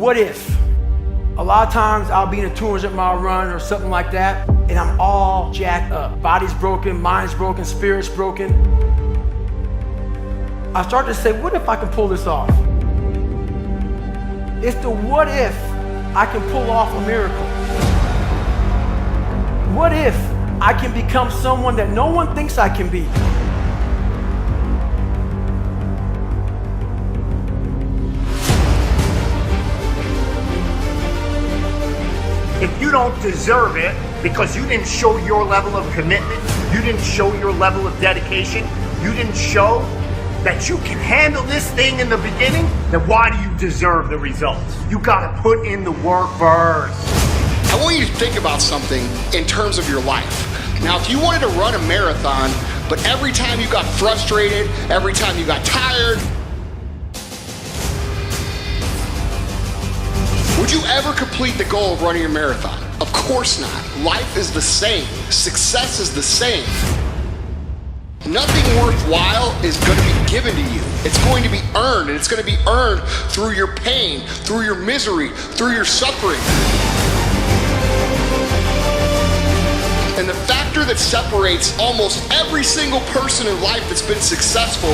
what if. A lot of times I'll be in a 200-mile run or something like that, and I'm all jacked up. Body's broken, mind's broken, spirit's broken. I start to say, what if I can pull this off? It's the what if I can pull off a miracle. What if I can become someone that no one thinks I can be? If you don't deserve it because you didn't show your level of commitment, you didn't show your level of dedication, you didn't show that you can handle this thing in the beginning, then why do you deserve the results? You gotta put in the work first. I want you to think about something in terms of your life. Now, if you wanted to run a marathon, but every time you got frustrated, every time you got tired, would you ever complete the goal of running a marathon? Of course not. Life is the same. Success is the same. Nothing worthwhile is going to be given to you. It's going to be earned, and it's going to be earned through your pain, through your misery, through your suffering. And the factor that separates almost every single person in life that's been successful,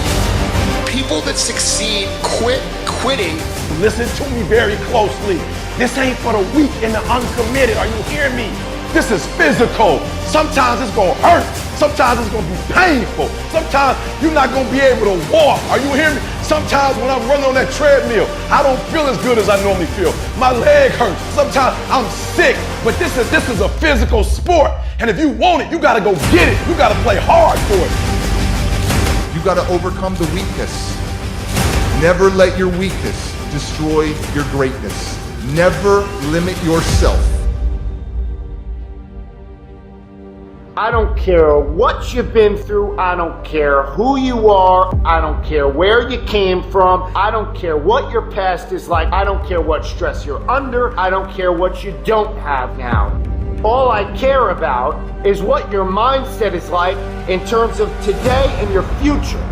people that succeed quitting. Listen to me very closely. This ain't for the weak and the uncommitted. Are you hearing me? This is physical. Sometimes it's gonna hurt. Sometimes it's gonna be painful. Sometimes you're not gonna be able to walk. Are you hearing me? Sometimes when I'm running on that treadmill, I don't feel as good as I normally feel. My leg hurts. Sometimes I'm sick. But this is a physical sport. And if you want it, you gotta go get it. You gotta play hard for it. You gotta overcome the weakness. Never let your weakness destroy your greatness. Never limit yourself. I don't care what you've been through. I don't care who you are. I don't care where you came from. I don't care what your past is like. I don't care what stress you're under. I don't care what you don't have now. All I care about is what your mindset is like in terms of today and your future.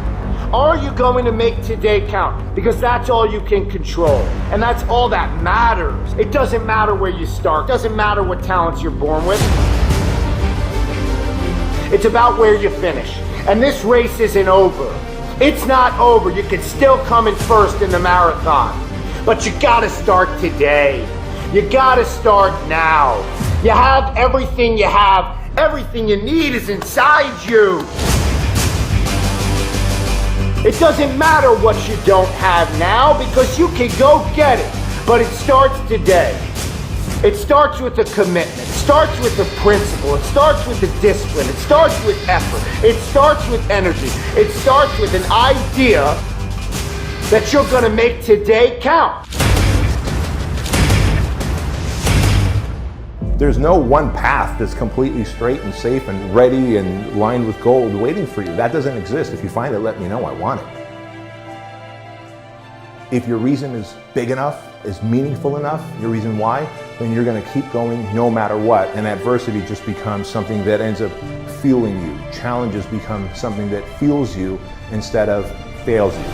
Are you going to make today count? Because that's all you can control. And that's all that matters. It doesn't matter where you start. It doesn't matter what talents you're born with. It's about where you finish. And this race isn't over. It's not over. You can still come in first in the marathon. But you gotta start today. You gotta start now. You have everything you have. Everything you need is inside you. It doesn't matter what you don't have now because you can go get it. But it starts today. It starts with a commitment. It starts with a principle. It starts with a discipline. It starts with effort. It starts with energy. It starts with an idea that you're going to make today count. There's no one path that's completely straight and safe and ready and lined with gold waiting for you. That doesn't exist. If you find it, let me know. I want it. If your reason is big enough, is meaningful enough, your reason why, then you're going to keep going no matter what. And adversity just becomes something that ends up fueling you. Challenges become something that fuels you instead of fails you.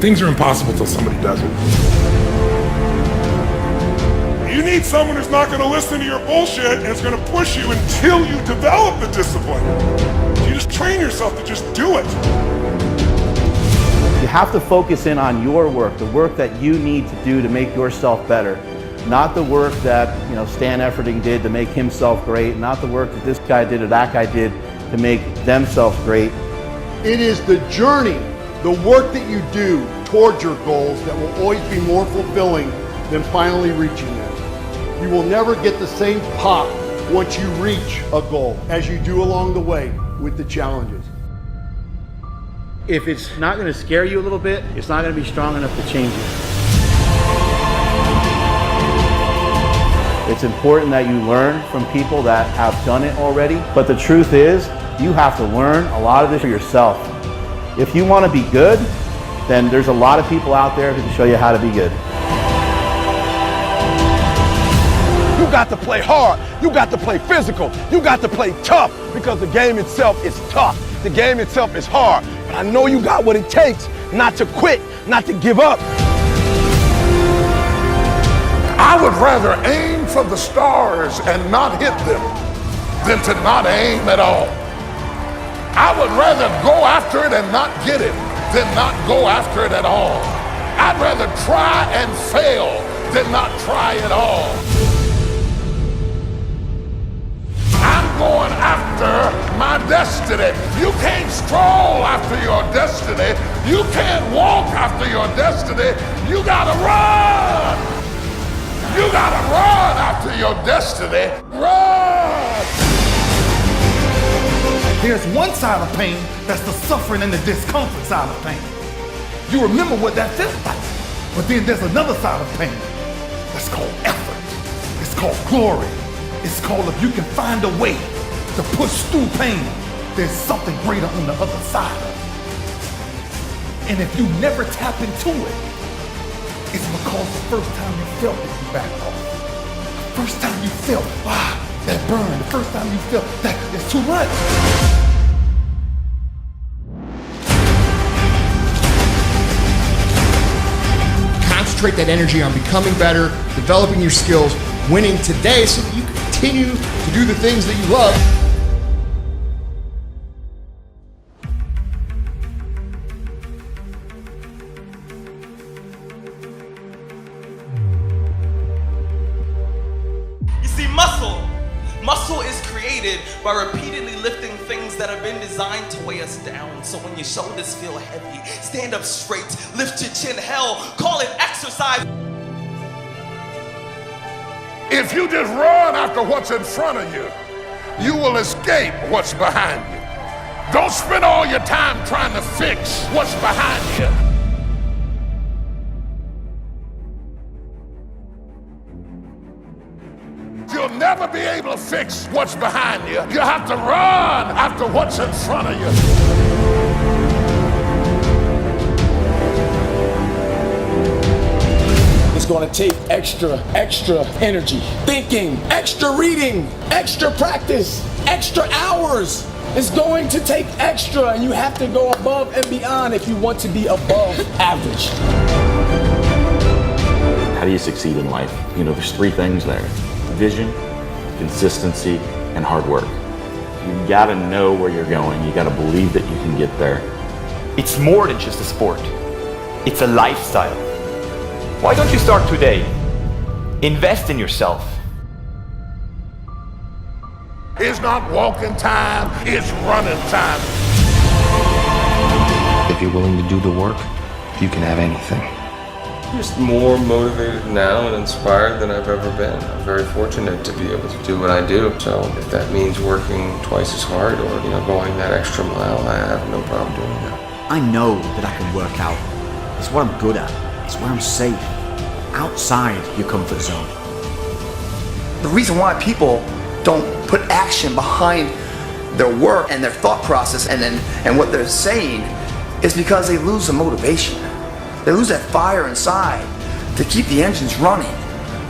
Things are impossible till somebody does it. You need someone who's not going to listen to your bullshit and is going to push you until you develop the discipline. You just train yourself to just do it. You have to focus in on your work, the work that you need to do to make yourself better. Not the work that Stan Efferding did to make himself great, not the work that this guy did or that guy did to make themselves great. It is the journey, the work that you do towards your goals that will always be more fulfilling than finally reaching them. You will never get the same pop once you reach a goal as you do along the way with the challenges. If it's not going to scare you a little bit, it's not going to be strong enough to change you. It's important that you learn from people that have done it already, but the truth is, you have to learn a lot of this for yourself. If you want to be good, then there's a lot of people out there who can show you how to be good. You You got to play hard. You got to play physical. You got to play tough because the game itself is tough. The game itself is hard. But I know you got what it takes not to quit, not to give up. I would rather aim for the stars and not hit them than to not aim at all. I would rather go after it and not get it than not go after it at all. I'd rather try and fail than not try at all. I'm going after my destiny. You can't stroll after your destiny. You can't walk after your destiny. You gotta run. You gotta run after your destiny. Run! There's one side of pain that's the suffering and the discomfort side of pain. You remember what that feels like. But then there's another side of pain that's called effort. It's called glory. It's called if you can find a way to push through pain, there's something greater on the other side of it. And if you never tap into it, it's because the first time you felt it, you backed off. The first time you felt, that burn. The first time you felt that it's too much. Concentrate that energy on becoming better, developing your skills, winning today so that you continue to do the things that you love. You see, muscle is created by repeatedly lifting things that have been designed to weigh us down. So when your shoulders feel heavy, stand up straight, lift your chin, hell, call it exercise. If you just run after what's in front of you, you will escape what's behind you. Don't spend all your time trying to fix what's behind you. You'll never be able to fix what's behind you. You have to run after what's in front of you. It's going to take extra energy, thinking, extra reading, extra practice, extra hours. It's going to take extra, and you have to go above and beyond if you want to be above average. How do you succeed in life? You know, there's three things there: vision, consistency, and hard work. You gotta know where you're going. You gotta believe that you can get there. It's more than just a sport. It's a lifestyle. Why don't you start today? Invest in yourself. It's not walking time, it's running time. If you're willing to do the work, you can have anything. I'm just more motivated now and inspired than I've ever been. I'm very fortunate to be able to do what I do. So if that means working twice as hard or going that extra mile, I have no problem doing that. I know that I can work out. It's what I'm good at. It's where I'm safe. Outside your comfort zone. The reason why people don't put action behind their work and their thought process and what they're saying is because they lose the motivation. They lose that fire inside to keep the engines running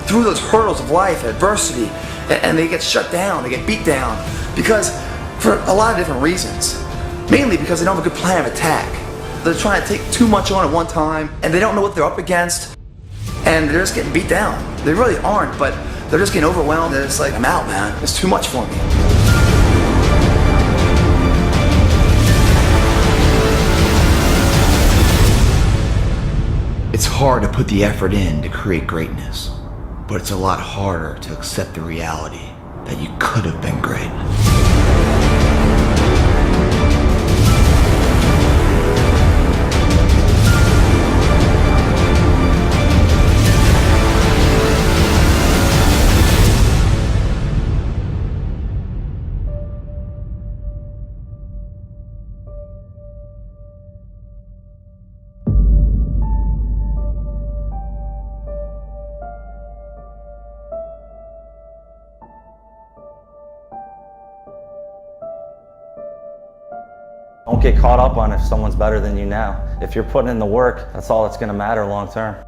through those hurdles of life, adversity, and they get shut down, they get beat down because for a lot of different reasons. Mainly because they don't have a good plan of attack. They're trying to take too much on at one time and they don't know what they're up against and they're just getting beat down. They really aren't, but they're just getting overwhelmed and it's like, I'm out, man. It's too much for me. It's hard to put the effort in to create greatness, but it's a lot harder to accept the reality that you could have been great. Don't get caught up on if someone's better than you now. If you're putting in the work, that's all that's going to matter long term.